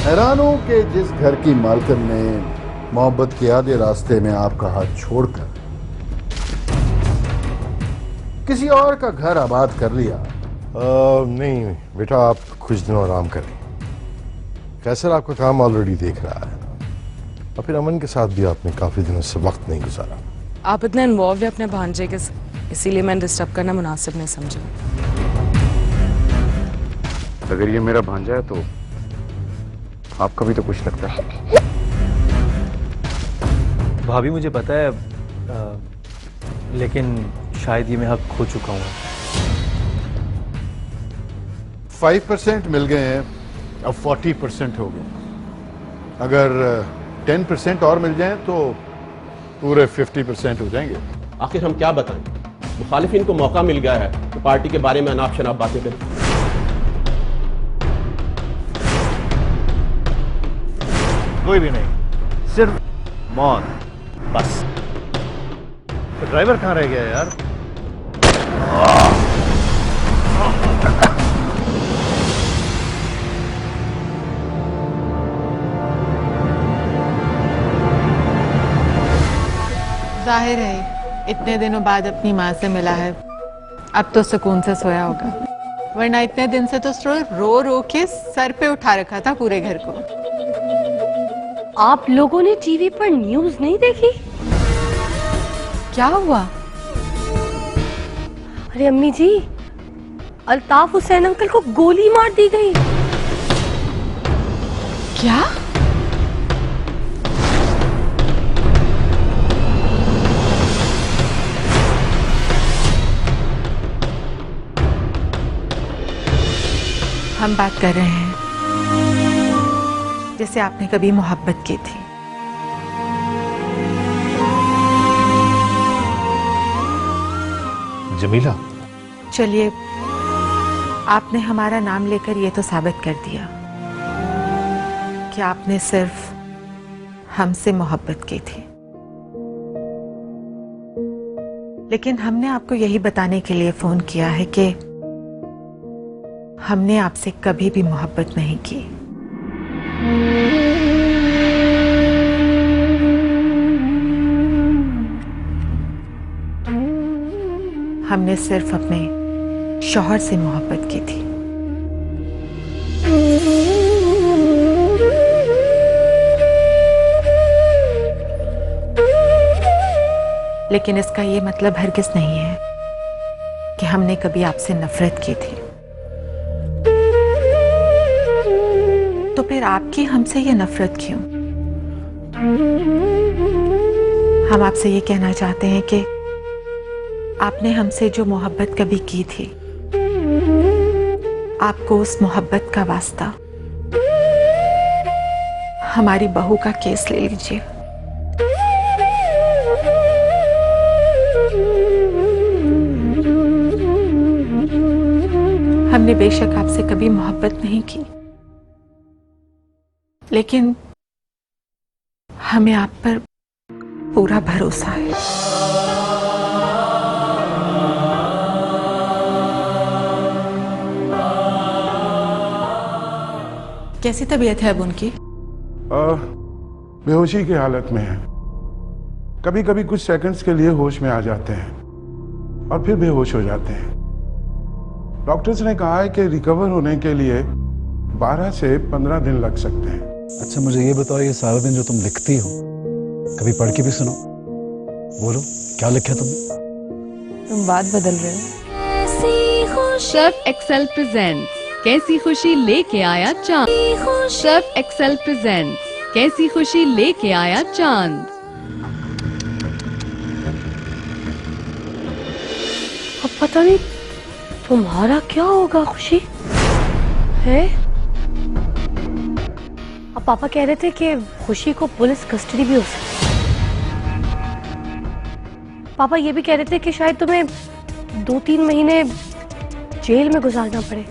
हैरान हूं कि जिस घर की मालकिन ने मोहब्बत के आधे रास्ते में आपका हाथ छोड़कर किसी और का घर आबाद कर लिया। नहीं बेटा, आप कुछ दिनों आराम करें। कैसर आपका काम ऑलरेडी देख रहा है और फिर अमन के साथ भी आपने काफी दिनों से वक्त नहीं गुजारा। आप इतने इन्वॉल्व है अपने भांजे के साथ, इसीलिए मैंने डिस्टर्ब करना मुनासिब नहीं समझा। अगर ये मेरा भांजा है तो आपका भी तो कुछ लगता है। भाभी मुझे पता है, लेकिन शायद ये मैं हक खो चुका हूँ। 5% मिल गए हैं, अब 40% हो गए। अगर 10% और मिल जाएं तो पूरे 50% हो जाएंगे। आखिर हम क्या बताएं? मुखालिफिन को मौका मिल गया है कि पार्टी के बारे में अनाप शनाप बातें करें। कोई भी नहीं, सिर्फ मौत बस। तो ड्राइवर कहाँ रह गया यार? जाहिर है इतने दिनों बाद अपनी माँ से मिला है, अब तो सुकून से सोया होगा, वरना इतने दिन से तो रो रो के सर पे उठा रखा था पूरे घर को। आप लोगों ने टीवी पर न्यूज़ नहीं देखी? क्या हुआ? अरे अम्मी जी, अल्ताफ हुसैन अंकल को गोली मार दी गई। क्या? हम बात कर रहे हैं जैसे आपने कभी मोहब्बत की थी। जमीला, चलिए, आपने हमारा नाम लेकर ये तो साबित कर दिया कि आपने सिर्फ हमसे मोहब्बत की थी, लेकिन हमने आपको यही बताने के लिए फोन किया है कि हमने आपसे कभी भी मोहब्बत नहीं की। हमने सिर्फ अपने शौहर से मोहब्बत की थी। लेकिन इसका ये मतलब हरगिज़ नहीं है कि हमने कभी आपसे नफरत की थी। तो फिर आपकी हमसे ये नफरत क्यों? हम आपसे ये कहना चाहते हैं कि आपने हमसे जो मोहब्बत कभी की थी, आपको उस मोहब्बत का वास्ता हमारी बहू का केस ले लीजिए। हमने बेशक आपसे कभी मोहब्बत नहीं की, लेकिन हमें आप पर पूरा भरोसा है। कैसी तबीयत है अब उनकी? बेहोशी की हालत में है। कभी कभी कुछ सेकंड्स के लिए होश में आ जाते हैं और फिर बेहोश हो जाते हैं। डॉक्टर्स ने कहा है कि रिकवर होने के लिए 12 से 15 दिन लग सकते हैं। अच्छा मुझे ये बताओ, ये सारा दिन जो तुम लिखती हो कभी पढ़ के भी सुनो। बोलो क्या लिखा तुमने? तुम बात बदल रहे हो। सर्फ एक्सेल प्रेजेंट्स कैसी खुशी लेके आया चांद। सर्फ एक्सेल प्रेजेंट्स कैसी खुशी लेके आया चांद। अब पता नहीं तुम्हारा क्या होगा खुशी है? अब पापा कह रहे थे कि खुशी को पुलिस कस्टडी भी हो सकती है। पापा ये भी कह रहे थे कि शायद तुम्हें 2-3 महीने जेल में गुजारना पड़े।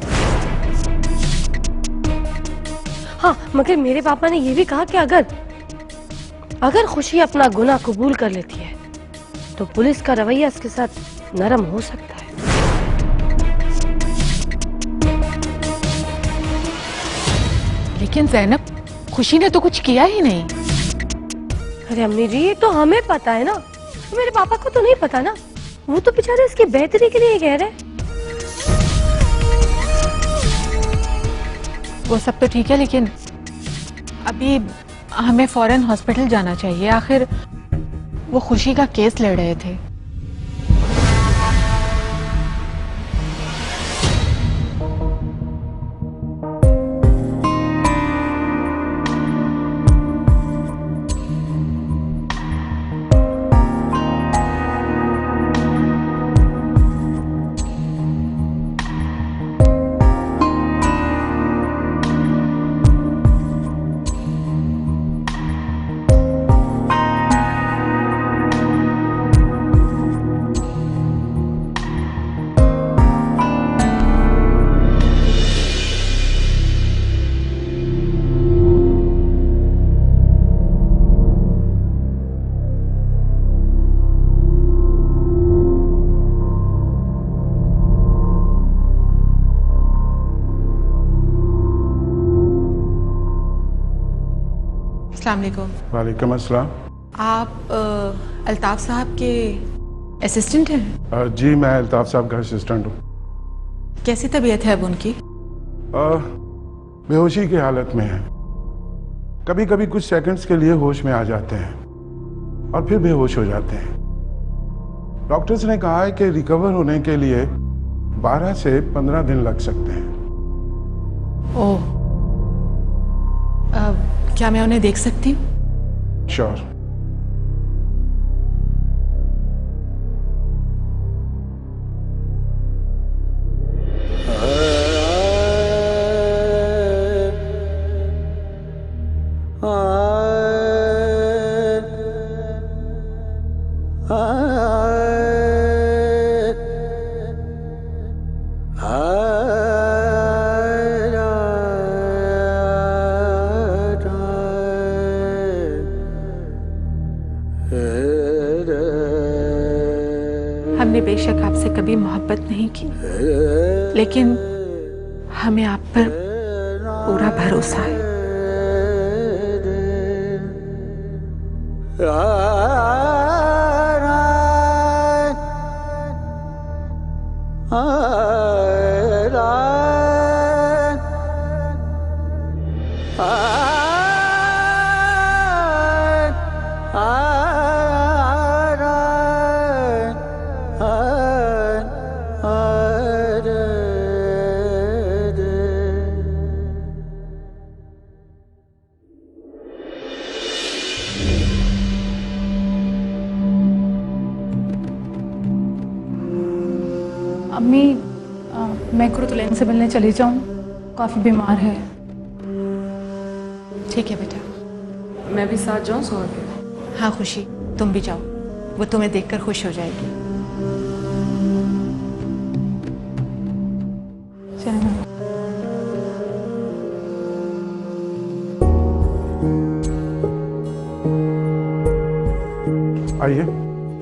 हाँ, मगर मेरे पापा ने ये भी कहा कि अगर खुशी अपना गुनाह कबूल कर लेती है तो पुलिस का रवैया इसके साथ नरम हो सकता है। लेकिन ज़ैनब, खुशी ने तो कुछ किया ही नहीं। अरे अम्मी जी, ये तो हमें पता है ना, मेरे पापा को तो नहीं पता ना। वो तो बेचारे इसकी बेहतरी के लिए कह रहे हैं। वो सब तो ठीक है, लेकिन अभी हमें फौरन हॉस्पिटल जाना चाहिए। आखिर वो खुशी का केस लड़ रहे थे। अस्सलाम वालेकुम। वालेकुम अस्सलाम। आप अल्ताफ साहब के असिस्टेंट हैं? जी मैं अल्ताफ साहब का असिस्टेंट हूँ। कैसी तबीयत है अब उनकी? बेहोशी की हालत में है। कभी कभी कुछ सेकंड्स के लिए होश में आ जाते हैं और फिर बेहोश हो जाते हैं। डॉक्टर्स ने कहा है कि रिकवर होने के लिए 12 से 15 दिन लग सकते हैं। ओह, क्या मैं उन्हें देख सकती हूँ? श्योर। हमने बेशक आपसे कभी मोहब्बत नहीं की, लेकिन हमें आप पर पूरा भरोसा है। अम्मी, मैं कुरुतुलैन से मिलने चली जाऊँ, काफ़ी बीमार है। ठीक है बेटा। मैं भी साथ जाऊँ सोहा के? हाँ खुशी, तुम भी जाओ, वो तुम्हें देखकर खुश हो जाएगी। चलो। आइए,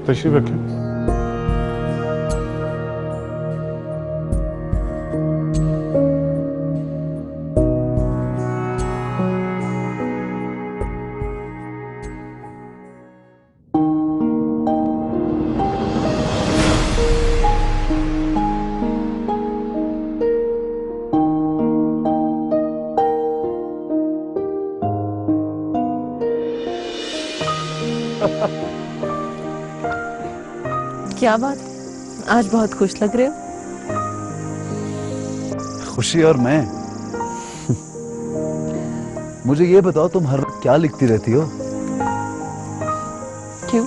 तशरीफ रखें। क्या बात, आज बहुत खुश लग रहे हो। खुशी और मैं मुझे ये बताओ, तुम हर वक्त क्या लिखती रहती हो? क्यों,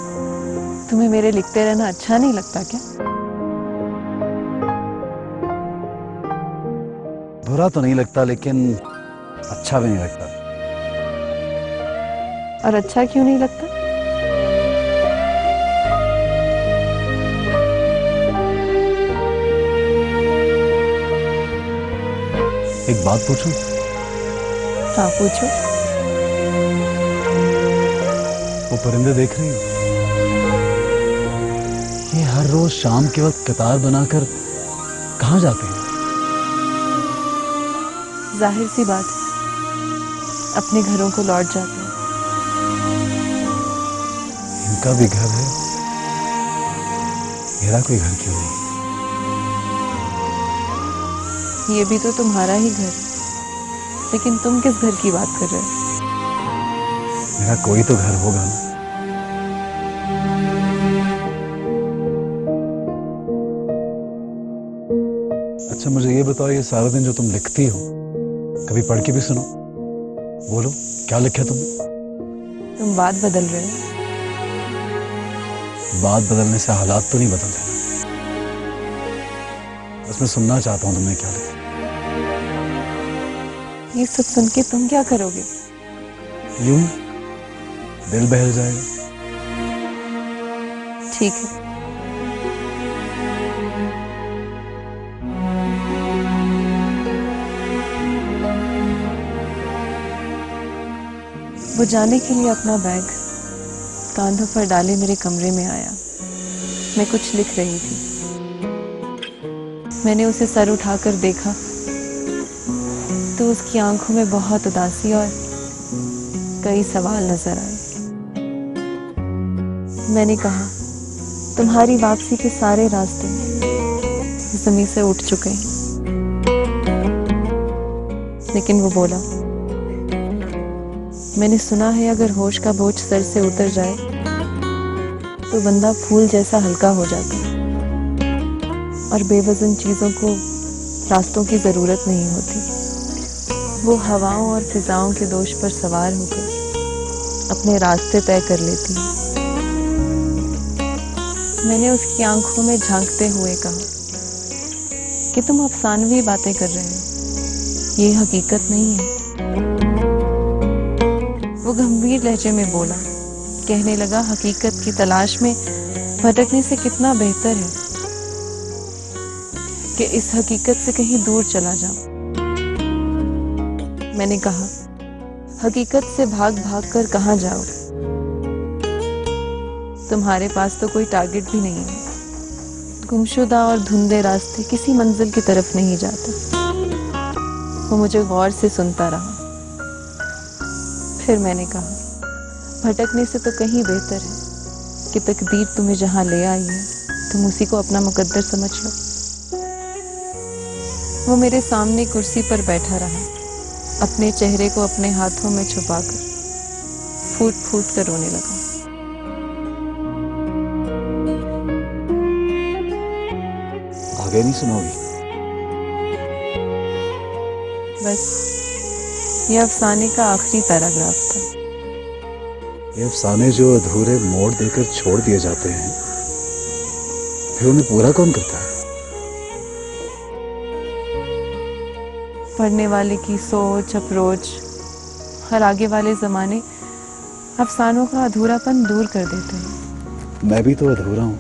तुम्हें मेरे लिखते रहना अच्छा नहीं लगता क्या? बुरा तो नहीं लगता, लेकिन अच्छा भी नहीं लगता। और अच्छा क्यों नहीं लगता? एक बात पूछूं? हाँ पूछो। वो परिंदे देख रही हो? ये हर रोज शाम के वक्त कतार बनाकर कहाँ जाते हैं? जाहिर सी बात, अपने घरों को लौट जाते हैं। इनका भी घर है, मेरा कोई घर क्यों नहीं? ये भी तो तुम्हारा ही घर है, लेकिन तुम किस घर की बात कर रहे हो? मेरा कोई तो घर होगा ना। अच्छा मुझे ये बताओ, ये सारा दिन जो तुम लिखती हो, कभी पढ़ के भी सुनो। बोलो क्या लिखा तुमने? तुम बात बदल रहे हो। बात बदलने से हालात तो नहीं बदल रहे। बस मैं सुनना चाहता हूँ तुमने क्या लिखा। ये सब सुन के तुम क्या करोगे? यूं दिल बहल जाएगा। ठीक है। वो जाने के लिए अपना बैग कांधों पर डाले मेरे कमरे में आया। मैं कुछ लिख रही थी। मैंने उसे सर उठाकर देखा तो उसकी आंखों में बहुत उदासी और कई सवाल नजर आए। मैंने कहा, तुम्हारी वापसी के सारे रास्ते जमीन से उठ चुके हैं। लेकिन वो बोला, मैंने सुना है अगर होश का बोझ सर से उतर जाए तो बंदा फूल जैसा हल्का हो जाता है और बेवजन चीजों को रास्तों की जरूरत नहीं होती। वो हवाओं और फिजाओं के दोष पर सवार होकर अपने रास्ते तय कर लेती है। मैंने उसकी आंखों में झांकते हुए कहा कि तुम अफसानवी बातें कर रहे हो, ये हकीकत नहीं है। वो गंभीर लहजे में बोला, कहने लगा, हकीकत की तलाश में भटकने से कितना बेहतर है कि इस हकीकत से कहीं दूर चला जाऊं। मैंने कहा, हकीकत से भाग भाग कर कहाँ जाओ? तुम्हारे पास तो कोई टारगेट भी नहीं है। गुमशुदा और धुंधले रास्ते किसी मंजिल की तरफ नहीं जाते। वो मुझे गौर से सुनता रहा। फिर मैंने कहा, भटकने से तो कहीं बेहतर है कि तकदीर तुम्हें जहां ले आई है तुम उसी को अपना मुकद्दर समझ लो। वो मेरे सामने कुर्सी पर बैठा रहा, अपने चेहरे को अपने हाथों में छुपाकर फूट फूट कर रोने लगा। आगे नहीं सुनोगी? बस ये अफसाने का आखिरी पैराग्राफ था। ये अफसाने जो अधूरे मोड़ देकर छोड़ दिए जाते हैं, फिर उन्हें पूरा कौन करता है? पढ़ने वाले की सोच, अप्रोच और आगे वाले जमाने अफसानों का अधूरापन दूर कर देते हैं। मैं भी तो अधूरा हूं,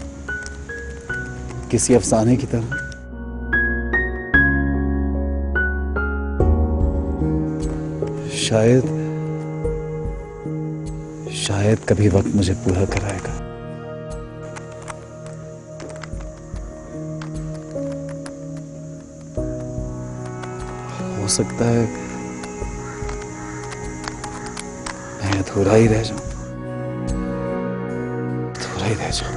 किसी अफसाने की तरह। शायद कभी वक्त मुझे पूरा कराएगा। हो सकता है मैं अधूरा ही रह जाऊं, अधूरा ही रह जाऊं।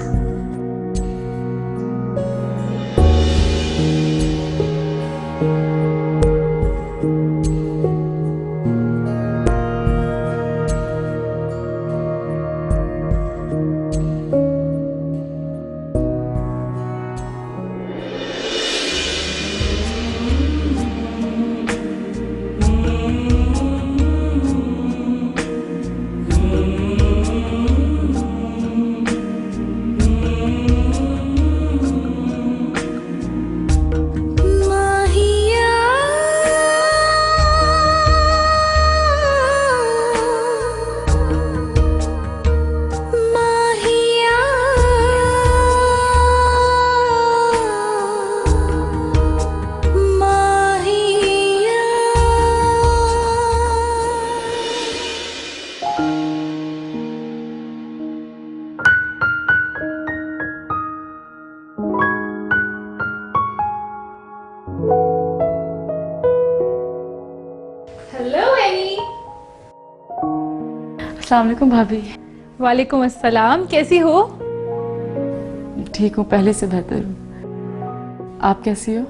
Hello any. अस्सलाम वालेकुम भाभी। वालेकुम अस्सलाम, कैसी हो? ठीक हूँ, पहले से बेहतर हूँ। आप कैसी हो?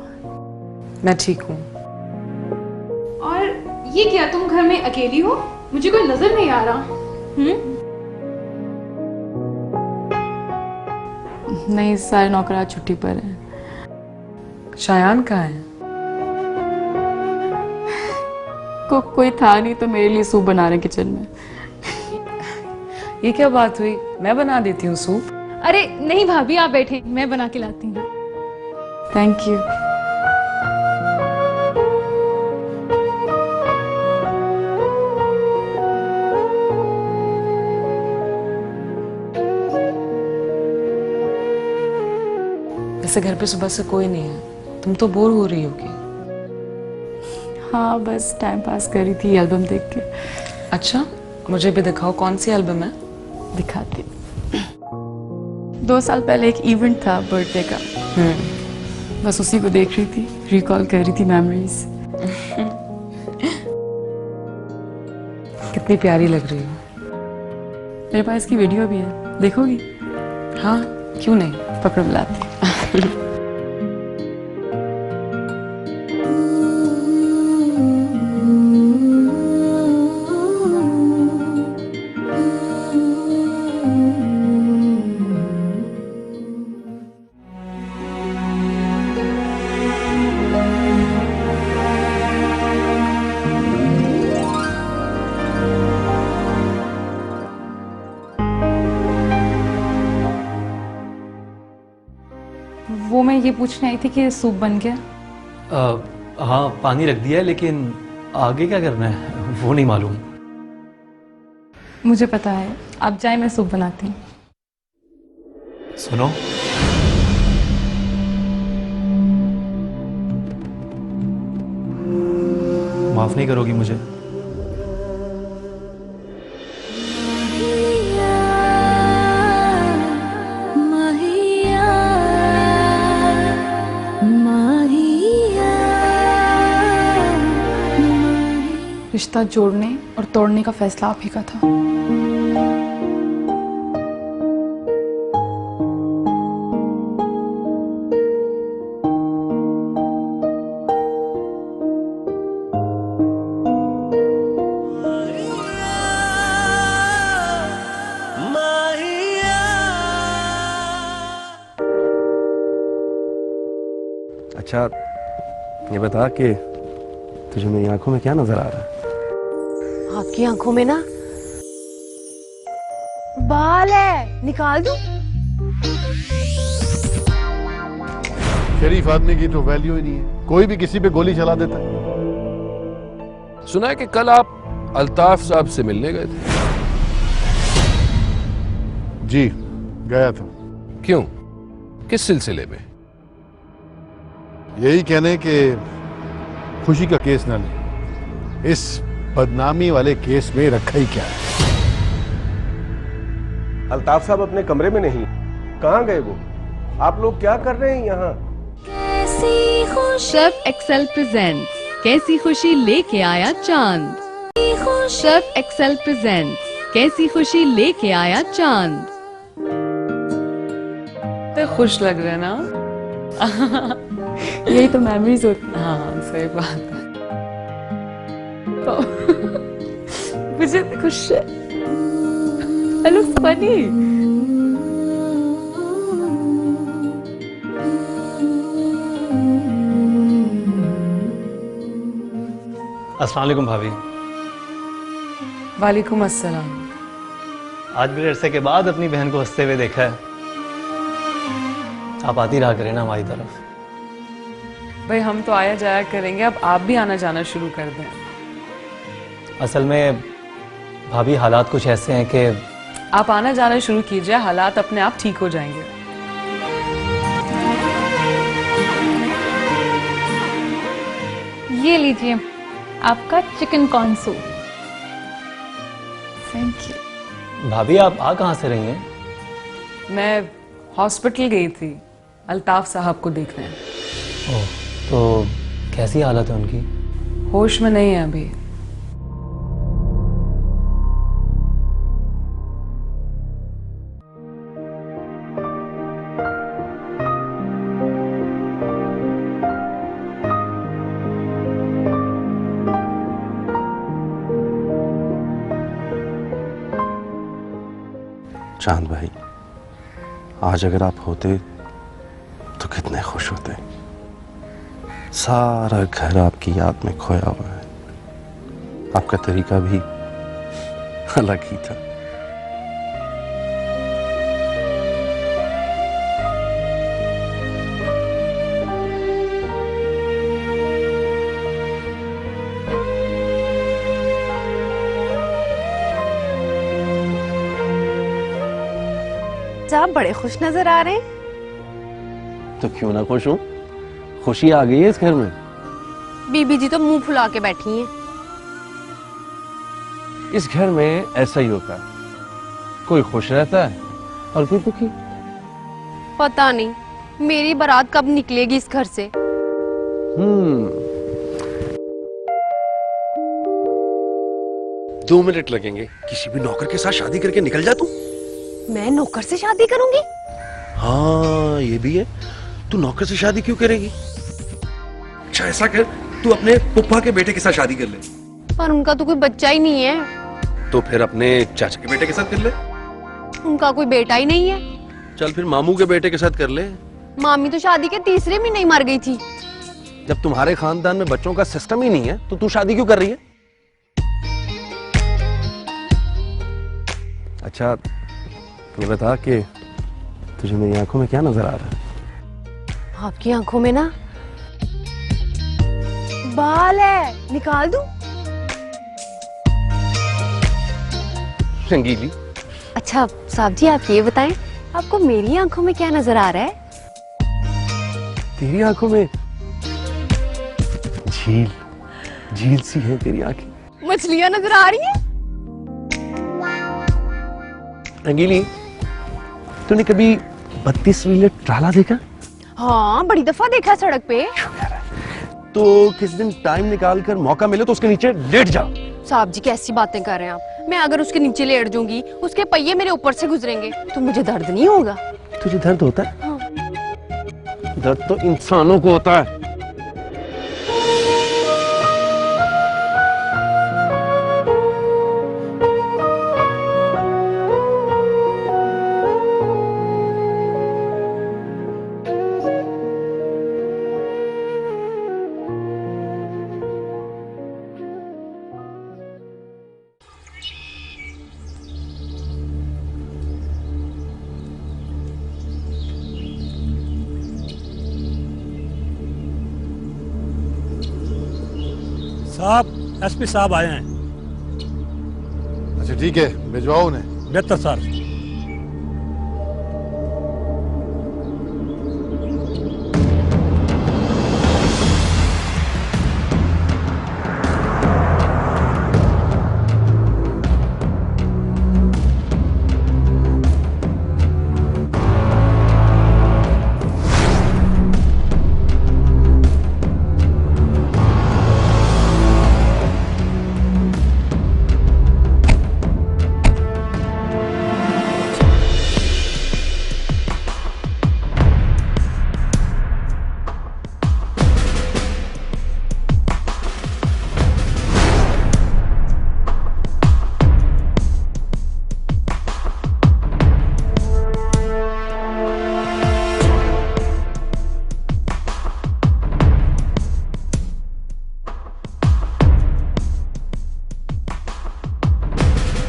मैं ठीक हूँ। और ये क्या, तुम घर में अकेली हो? मुझे कोई नजर नहीं आ रहा। नहीं, सारे नौकरात छुट्टी पर हैं। शायान कहाँ है? कोई था नहीं तो मेरे लिए सूप बना रहे हैं किचन में। ये क्या बात हुई? मैं बना देती हूँ सूप। अरे नहीं भाभी, आप बैठे, मैं बना के लाती हूँ। Thank you. वैसे घर पे सुबह से कोई नहीं है, तुम तो बोर हो रही होगी। हाँ, बस टाइम पास कर रही थी एल्बम देख के। अच्छा, मुझे भी दिखाओ, कौन सी एल्बम है? दिखाती। 2 साल पहले एक इवेंट था बर्थडे का, बस उसी को देख रही थी, रिकॉल कर रही थी मेमोरीज। कितनी प्यारी लग रही हो। मेरे पास इसकी वीडियो भी है, देखोगी? हाँ, क्यों नहीं, पकड़ बुलाती। वो मैं ये पूछने आई थी कि सूप बन गया। हाँ, पानी रख दिया है, लेकिन आगे क्या करना है वो नहीं मालूम। मुझे पता है, आप जाए, मैं सूप बनाती हूँ। सुनो, माफ नहीं करोगी मुझे? रिश्ता जोड़ने और तोड़ने का फैसला आप ही का था। अच्छा, ये बता कि तुझे मेरी आंखों में क्या नजर आ रहा है? आपकी आंखों में ना बाल है, निकाल दूं? शरीफ आदमी की तो वैल्यू ही नहीं है, कोई भी किसी पे गोली चला देता है। सुना है कि कल आप अल्ताफ साहब से मिलने गए थे? जी, गया था। क्यों, किस सिलसिले में? यही कहने कि खुशी का केस ना ले, इस बदनामी वाले केस में रखा ही क्या है। अल्ताफ साहब अपने कमरे में नहीं, कहाँ गए वो? आप लोग क्या कर रहे हैं यहाँ? सर्फ एक्सेल प्रेजेंट्स कैसी खुशी लेके आया चांद। सर्फ एक्सेल प्रेजेंट्स कैसी खुशी लेके आया चांद। तो खुश लग रहे ना? यही तो मेमोरीज होती हैं। हाँ, सही बात है। तो मुझे खुश है। I look funny. अस्सलाम वालेकुम भाभी। वालेकुम अस्सलाम। आज बड़े अरसे के बाद अपनी बहन को हंसते हुए देखा है। आप आती रहा करें ना हमारी तरफ। भाई, हम तो आया जाया करेंगे, अब आप भी आना जाना शुरू कर दें। असल में भाभी, हालात कुछ ऐसे हैं कि आप आना जाना शुरू कीजिए, हालात अपने आप ठीक हो जाएंगे। ये लीजिए आपका chicken corn soup. Thank you. भाभी, आप आ कहाँ से रही हैं? मैं हॉस्पिटल गई थी अल्ताफ साहब को देखने। ओह, तो कैसी हालत है उनकी? होश में नहीं है अभी। चांद भाई, आज अगर आप होते तो कितने खुश होते। सारा घर आपकी याद में खोया हुआ है। आपका तरीका भी अलग ही था। आप बड़े खुश नजर आ रहे हैं। तो क्यों ना खुश हूं? खुशी आ गई है इस घर में। बीबी जी तो मुंह फुला के बैठी हैं। इस घर में ऐसा ही होता है, कोई खुश रहता है और कोई दुखी। पता नहीं मेरी बारात कब निकलेगी इस घर से। 2 मिनट लगेंगे। किसी भी नौकर के साथ शादी करके निकल जा तू। मैं नौकर से शादी करूंगी? हाँ, ये भी है। तू नौकर से शादी क्यों करेगी? अच्छा ऐसा कर, तू अपने पुप्पा के बेटे के साथ शादी कर ले। पर उनका तो कोई बच्चा ही नहीं है। तो फिर अपने चाचा के बेटे के साथ कर ले। उनका कोई बेटा ही नहीं है। चल फिर मामू के बेटे के साथ कर ले। मामी तो शादी के तीसरे महीने ही मर गई थी। जब तुम्हारे खानदान में बच्चों का सिस्टम ही नहीं है तो तू शादी क्यों कर रही है? अच्छा तू बता कि तुझे मेरी आंखों में क्या नजर आ रहा है? आपकी आंखों में ना बाल है, निकाल दूं? रंगीली। अच्छा साहब जी, आप ये बताएं, आपको मेरी आंखों में क्या नजर आ रहा है? तेरी आंखों में झील सी है तेरी आंखें। मछलियां नजर आ रही हैं? रंगीली, तूने कभी 32 व्हीलर ट्राला देखा? हाँ, बड़ी दफा देखा सड़क पे। तो किस दिन टाइम निकाल कर मौका मिले तो उसके नीचे लेट जा। साहब जी कैसी बातें कर रहे हैं आप? मैं अगर उसके नीचे लेट जाऊंगी, उसके पहिए मेरे ऊपर से गुजरेंगे तो मुझे दर्द नहीं होगा? तुझे दर्द होता है? हाँ। दर्द तो इंसानों को होता है। साहब, एसपी साहब आए हैं। अच्छा ठीक है, भिजवाओ उन्हें। बेहतर सर।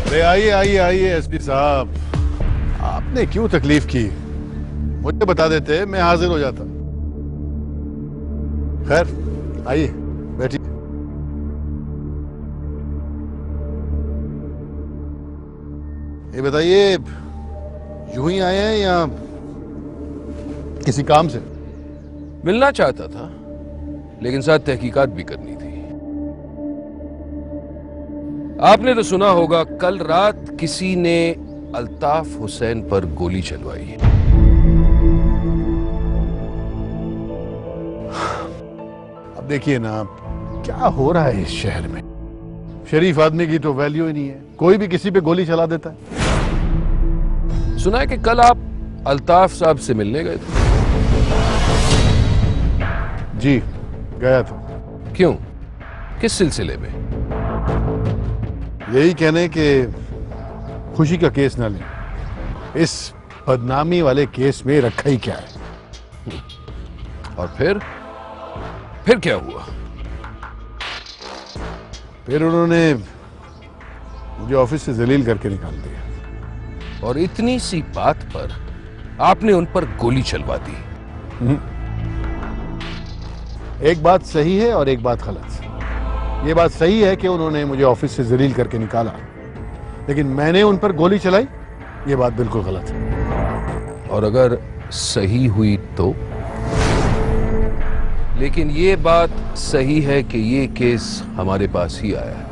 अरे आइए आइए आइए एसपी साहब, आपने क्यों तकलीफ की? मुझे बता देते, मैं हाजिर हो जाता। खैर आइए बैठिए। ये बताइए, यूं ही आए हैं या किसी काम से? मिलना चाहता था, लेकिन साथ तहकीकात भी करनी थी। आपने तो सुना होगा, कल रात किसी ने अल्ताफ हुसैन पर गोली चलवाई। अब देखिए ना, क्या हो रहा है इस शहर में। शरीफ आदमी की तो वैल्यू ही नहीं है, कोई भी किसी पे गोली चला देता है। सुना है कि कल आप अल्ताफ साहब से मिलने गए थे। जी गया था। क्यों, किस सिलसिले में? यही कहने कि खुशी का केस ना लें। इस बदनामी वाले केस में रखा ही क्या है। और फिर क्या हुआ? फिर उन्होंने मुझे ऑफिस से जलील करके निकाल दिया। और इतनी सी बात पर आपने उन पर गोली चलवा दी। एक बात सही है और एक बात गलत। ये बात सही है कि उन्होंने मुझे ऑफिस से जलील करके निकाला, लेकिन मैंने उन पर गोली चलाई, ये बात बिल्कुल गलत है। और अगर सही हुई तो? लेकिन ये बात सही है कि ये केस हमारे पास ही आया है।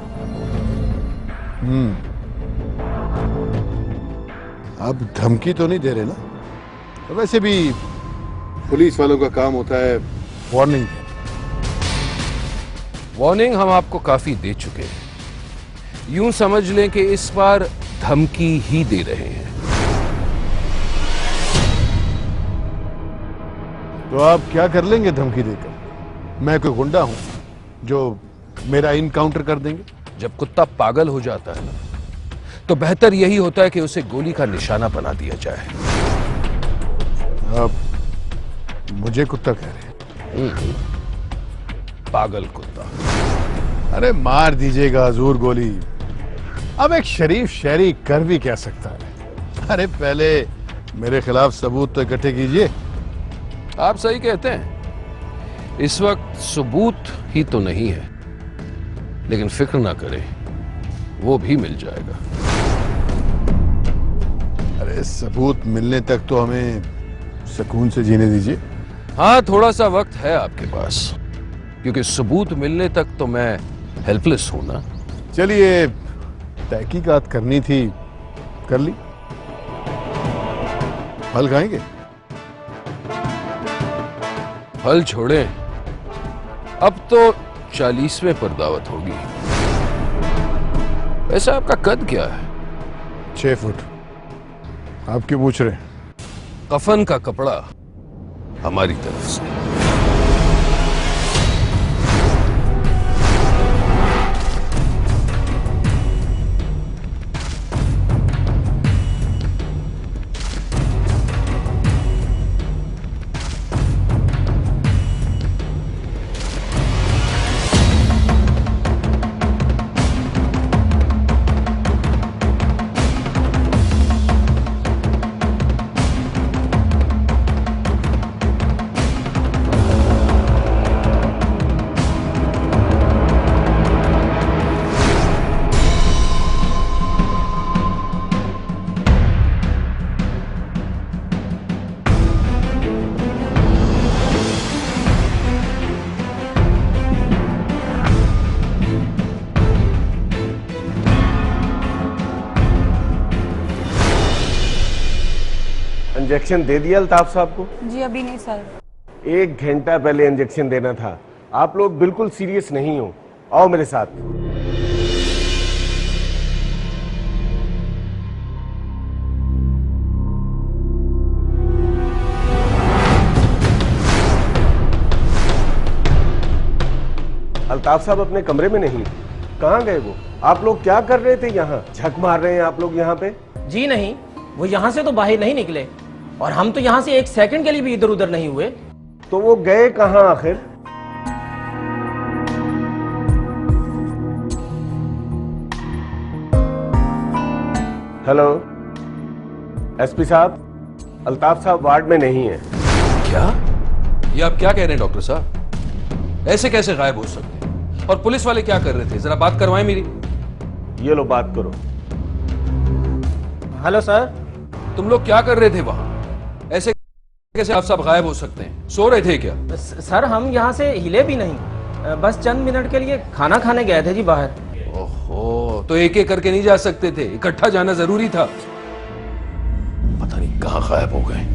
आप धमकी तो नहीं दे रहे ना? तो वैसे भी पुलिस वालों का काम होता है वार्निंग देना। वार्निंग हम आपको काफी दे चुके हैं। यूं समझ लें कि इस बार धमकी ही दे रहे हैं। तो आप क्या कर लेंगे धमकी देकर? मैं कोई गुंडा हूं जो मेरा इनकाउंटर कर देंगे? जब कुत्ता पागल हो जाता है ना, तो बेहतर यही होता है कि उसे गोली का निशाना बना दिया जाए। आप मुझे कुत्ता कह रहे हैं? पागल कुत्ता। अरे मार दीजिएगा हुजूर गोली। अब एक शरीफ शहरी कर भी क्या सकता है? अरे पहले मेरे खिलाफ सबूत तो इकट्ठे कीजिए। आप सही कहते हैं, इस वक्त सबूत ही तो नहीं है, लेकिन फिक्र ना करें, वो भी मिल जाएगा। अरे सबूत मिलने तक तो हमें सुकून से जीने दीजिए। हाँ, थोड़ा सा वक्त है आपके पास, क्योंकि सबूत मिलने तक तो मैं हेल्पलेस हूं ना। चलिए, तहकीकात करनी थी, कर ली। फल खाएंगे? फल छोड़ें, अब तो 40वें पर दावत होगी। वैसे आपका कद क्या है? 6 फुट। आप क्यों पूछ रहे हैं? कफन का कपड़ा हमारी तरफ से। इंजेक्शन दे दिया अल्ताफ साहब को? जी अभी नहीं सर। 1 घंटा पहले इंजेक्शन देना था। आप लोग बिल्कुल सीरियस नहीं हो। आओ मेरे साथ। अल्ताफ साहब अपने कमरे में नहीं? कहाँ गए वो? आप लोग क्या कर रहे थे यहाँ? झक मार रहे हैं आप लोग यहाँ पे? जी नहीं, वो यहाँ से तो बाहर नहीं निकले, और हम तो यहाँ से 1 सेकंड के लिए भी इधर उधर नहीं हुए। तो वो गए कहाँ आखिर? हेलो एसपी साहब, अल्ताफ साहब वार्ड में नहीं है। क्या? ये आप क्या कह रहे हैं डॉक्टर साहब? ऐसे कैसे गायब हो सकते हैं? और पुलिस वाले क्या कर रहे थे? जरा बात करवाएं मेरी। ये लो बात करो। Hello sir. तुम लोग क्या कर रहे थे वहां? ऐसे कैसे आप सब गायब हो सकते हैं? सो रहे थे क्या? सर हम यहाँ से हिले भी नहीं, बस चंद मिनट के लिए खाना खाने गए थे जी बाहर। ओहो, तो एक एक करके नहीं जा सकते थे? इकट्ठा जाना जरूरी था। पता नहीं कहां गायब हो गए।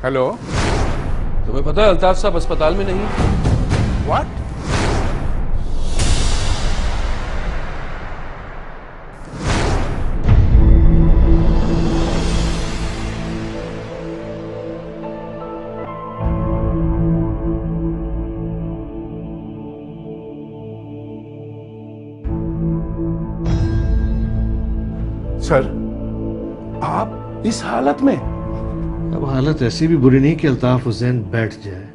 हेलो, तुम्हें पता है अल्ताफ साहब अस्पताल में नहीं? व्हाट? सर, आप इस हालत में? अब हालत ऐसी भी बुरी नहीं कि अल्ताफ हुसैन बैठ जाए।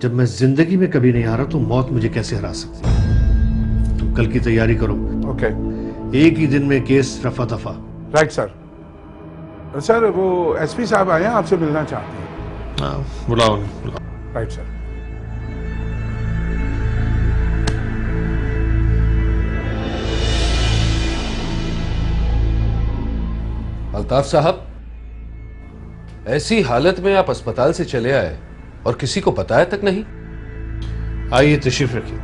जब मैं जिंदगी में कभी नहीं हारा तो मौत मुझे कैसे हरा सकती है? तुम कल की तैयारी करो। ओके। एक ही दिन में केस रफा दफा। Right sir. सर वो एसपी साहब आए हैं, आपसे मिलना चाहते हैं। हाँ, बुलाओ बुलाओ। Right sir. अल्ताफ साहब, ऐसी हालत में आप अस्पताल से चले आए और किसी को बताया तक नहीं? आइए तशरीफ रखिए।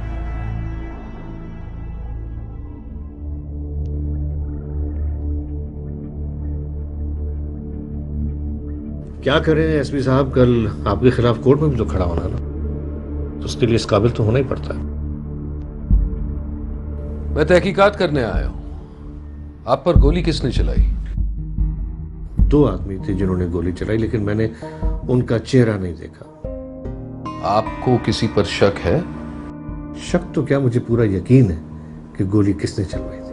क्या करें एसपी साहब, कल आपके खिलाफ कोर्ट में भी तो खड़ा होना ना, तो उसके लिए इस काबिल तो होना ही पड़ता है। मैं तहकीकात करने आया हूं। आप पर गोली किसने चलाई? 2 आदमी थे जिन्होंने गोली चलाई, लेकिन मैंने उनका चेहरा नहीं देखा। आपको किसी पर शक है? शक तो क्या, मुझे पूरा यकीन है कि गोली किसने चलवाई थी।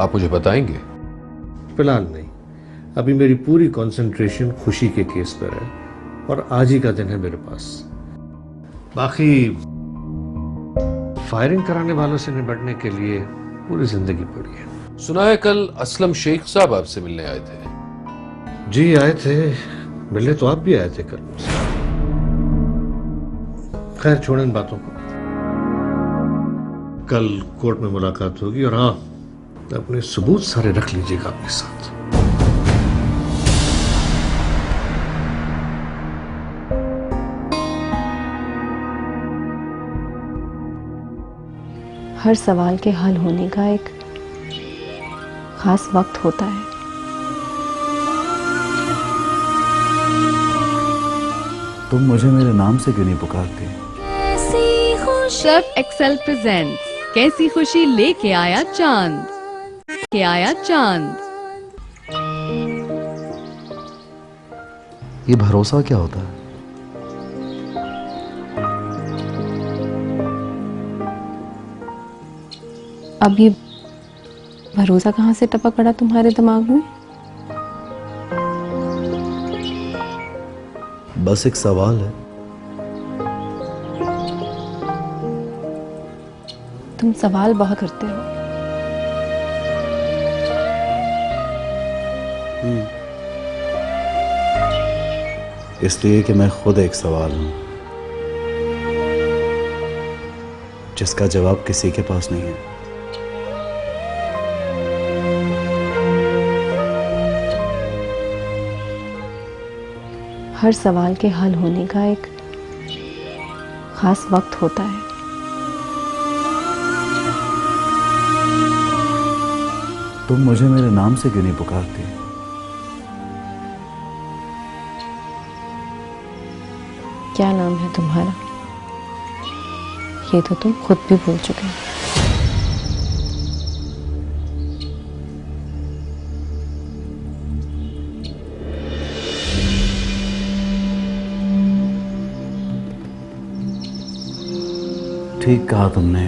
आप मुझे बताएंगे? फिलहाल नहीं, अभी मेरी पूरी कंसंट्रेशन खुशी के केस पर है और आज ही का दिन है मेरे पास। बाकी फायरिंग कराने वालों से निपटने के लिए पूरी जिंदगी पड़ी है। सुना है कल असलम शेख साहब आपसे मिलने आए थे। जी आए थे, मिलने तो आप भी आए थे कल। खैर छोड़ें इन बातों को, कल कोर्ट में मुलाकात होगी। और हाँ, अपने सबूत सारे रख लीजिएगा अपने साथ। हर सवाल के हल होने का एक खास वक्त होता है। तुम मुझे मेरे नाम से क्यों नहीं पुकारती? सर्फ एक्सेल प्रेजेंट्स कैसी खुशी लेके आया चांद, के आया चांद। ये भरोसा क्या होता है? अब ये भरोसा कहाँ से टपक पड़ा तुम्हारे दिमाग में? बस एक सवाल है। तुम सवाल बहुत करते हो। इसलिए कि मैं खुद एक सवाल हूं जिसका जवाब किसी के पास नहीं है। हर सवाल के हल होने का एक खास वक्त होता है। तुम मुझे मेरे नाम से क्यों नहीं पुकारती? क्या नाम है तुम्हारा? ये तो तुम खुद भी भूल चुके हो। ठीक कहा तुमने,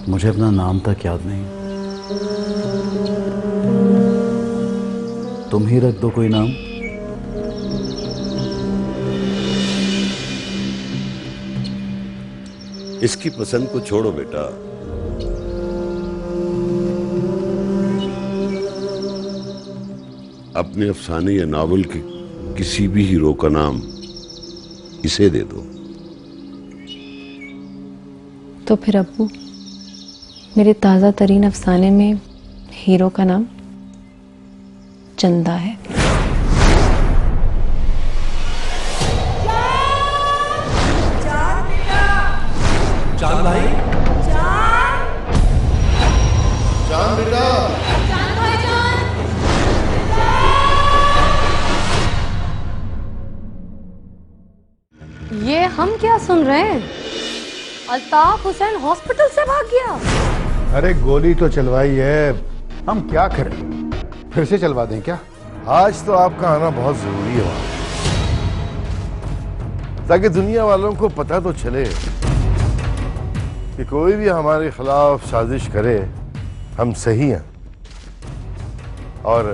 मुझे अपना नाम तक याद नहीं। तुम ही रख दो कोई नाम। इसकी पसंद को छोड़ो बेटा, अपने अफसाने या नावल के किसी भी हीरो का नाम इसे दे दो। तो फिर अब्बू, मेरे ताज़ा तरीन अफसाने में हीरो का नाम चंदा है। चांद भाई, चांद बेटा, ये हम क्या सुन रहे हैं? अल्ताफ हुसैन हॉस्पिटल से भाग गया। अरे गोली तो चलवाई है, हम क्या करें? फिर से चलवा दें क्या? आज तो आपका आना बहुत जरूरी है वहां, ताकि दुनिया वालों को पता तो चले कि कोई भी हमारे खिलाफ साजिश करे हम सही हैं और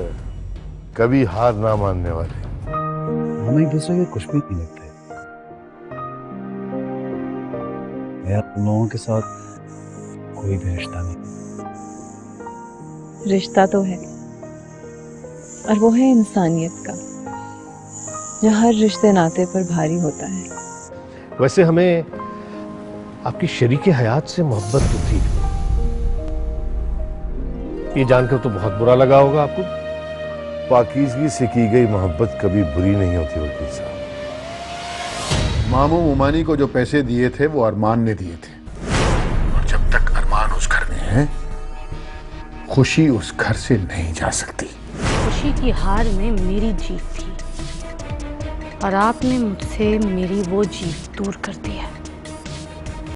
कभी हार ना मानने वाले। हम एक दूसरे के कुछ भी नहीं लगते। मेरा तुम लोगों के साथ कोई भी रिश्ता नहीं। रिश्ता तो है, और वो है इंसानियत का, जो हर रिश्ते नाते पर भारी होता है। वैसे हमें आपकी शरीके हयात से मोहब्बत तो थी, ये जानकर तो बहुत बुरा लगा होगा आपको। पाकीज़गी से की गई मोहब्बत कभी बुरी नहीं होती वकील साहब। मामू मुमानी को जो पैसे दिए थे वो अरमान ने दिए थे, और जब तक अरमान उस घर में है खुशी उस घर से नहीं जा सकती। खुशी की हार में मेरी जीत थी और आपने मुझसे मेरी वो जीत दूर कर दी है।